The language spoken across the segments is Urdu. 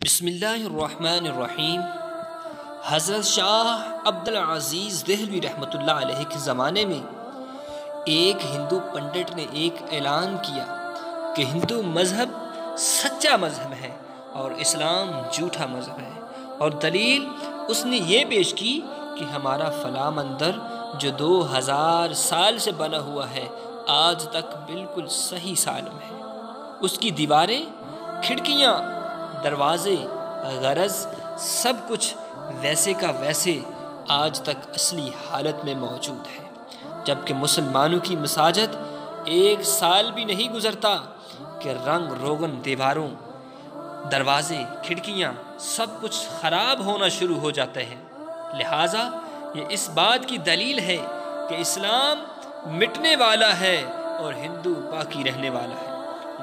بسم اللہ الرحمن الرحیم۔ حضرت شاہ عبدالعزیز دہلوی رحمۃ اللہ علیہ کے زمانے میں ایک ہندو پنڈت نے ایک اعلان کیا کہ ہندو مذہب سچا مذہب ہے اور اسلام جھوٹا مذہب ہے، اور دلیل اس نے یہ پیش کی کہ ہمارا فلاں مندر جو 2000 سال سے بنا ہوا ہے آج تک بالکل صحیح سالم ہے، اس کی دیواریں، کھڑکیاں، دروازے، غرض سب کچھ ویسے کا ویسے آج تک اصلی حالت میں موجود ہے، جبکہ مسلمانوں کی مساجد 1 سال بھی نہیں گزرتا کہ رنگ روگن دیواروں، دروازے، کھڑکیاں سب کچھ خراب ہونا شروع ہو جاتے ہیں۔ لہٰذا یہ اس بات کی دلیل ہے کہ اسلام مٹنے والا ہے اور ہندو باقی رہنے والا ہے۔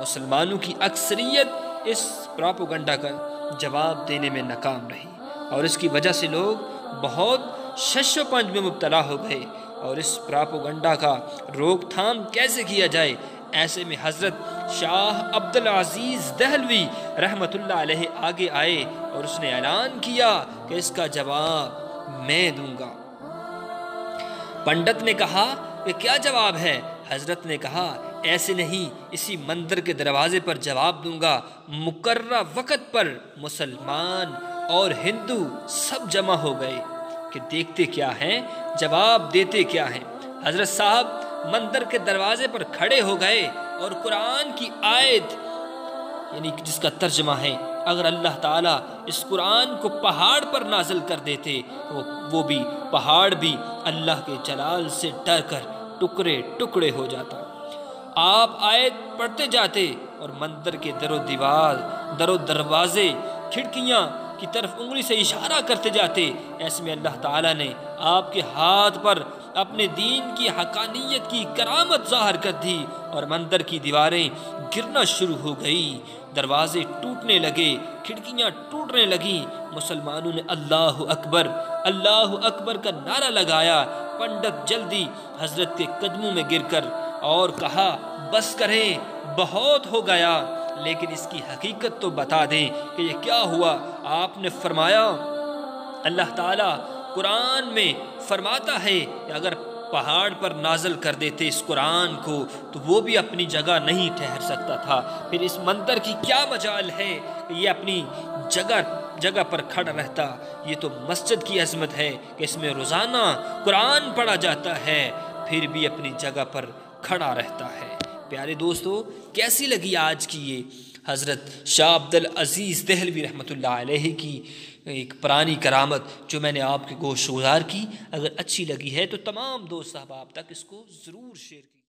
مسلمانوں کی اکثریت اس پراپوگنڈا کا جواب دینے میں ناکام رہی، اور اس کی وجہ سے لوگ بہت شش و پنج میں مبتلا ہو گئے، اور اس پراپوگنڈا کا روک تھام کیسے کیا جائے، ایسے میں حضرت شاہ عبدالعزیز دہلوی رحمۃ اللہ علیہ آگے آئے اور اس نے اعلان کیا کہ اس کا جواب میں دوں گا۔ پنڈت نے کہا کہ کیا جواب ہے؟ حضرت نے کہا ایسے نہیں، اسی مندر کے دروازے پر جواب دوں گا۔ مقررہ وقت پر مسلمان اور ہندو سب جمع ہو گئے کہ دیکھتے کیا ہیں، جواب دیتے کیا ہیں۔ حضرت صاحب مندر کے دروازے پر کھڑے ہو گئے اور قرآن کی آیت، یعنی جس کا ترجمہ ہے، اگر اللہ تعالیٰ اس قرآن کو پہاڑ پر نازل کر دیتے وہ بھی پہاڑ بھی اللہ کے جلال سے ڈر کر ٹکڑے ٹکڑے ہو جاتا۔ آپ آیت پڑھتے جاتے اور مندر کے در و دروازے، کھڑکیاں کی طرف انگلی سے اشارہ کرتے جاتے۔ ایسے میں اللہ تعالیٰ نے آپ کے ہاتھ پر اپنے دین کی حقانیت کی کرامت ظاہر کر دی، اور مندر کی دیواریں گرنا شروع ہو گئی، دروازے ٹوٹنے لگے، کھڑکیاں ٹوٹنے لگیں۔ مسلمانوں نے اللہ اکبر، اللہ اکبر کا نعرہ لگایا۔ پنڈت جلدی حضرت کے قدموں میں گر کر اور کہا بس کریں، بہت ہو گیا، لیکن اس کی حقیقت تو بتا دیں کہ یہ کیا ہوا۔ آپ نے فرمایا، اللہ تعالیٰ قرآن میں فرماتا ہے کہ اگر پہاڑ پر نازل کر دیتے اس قرآن کو تو وہ بھی اپنی جگہ نہیں ٹھہر سکتا تھا، پھر اس مندر کی کیا مجال ہے کہ یہ اپنی جگہ پر کھڑا رہتا۔ یہ تو مسجد کی عظمت ہے کہ اس میں روزانہ قرآن پڑھا جاتا ہے، پھر بھی اپنی جگہ پر کھڑا رہتا ہے۔ پیارے دوستو، کیسی لگی آج کی یہ حضرت شاہ عبدالعزیز دہلوی رحمۃ اللہ علیہ کی ایک پرانی کرامت جو میں نے آپ کے گوش گزار کی؟ اگر اچھی لگی ہے تو تمام دوست احباب تک اس کو ضرور شیئر کیجیے۔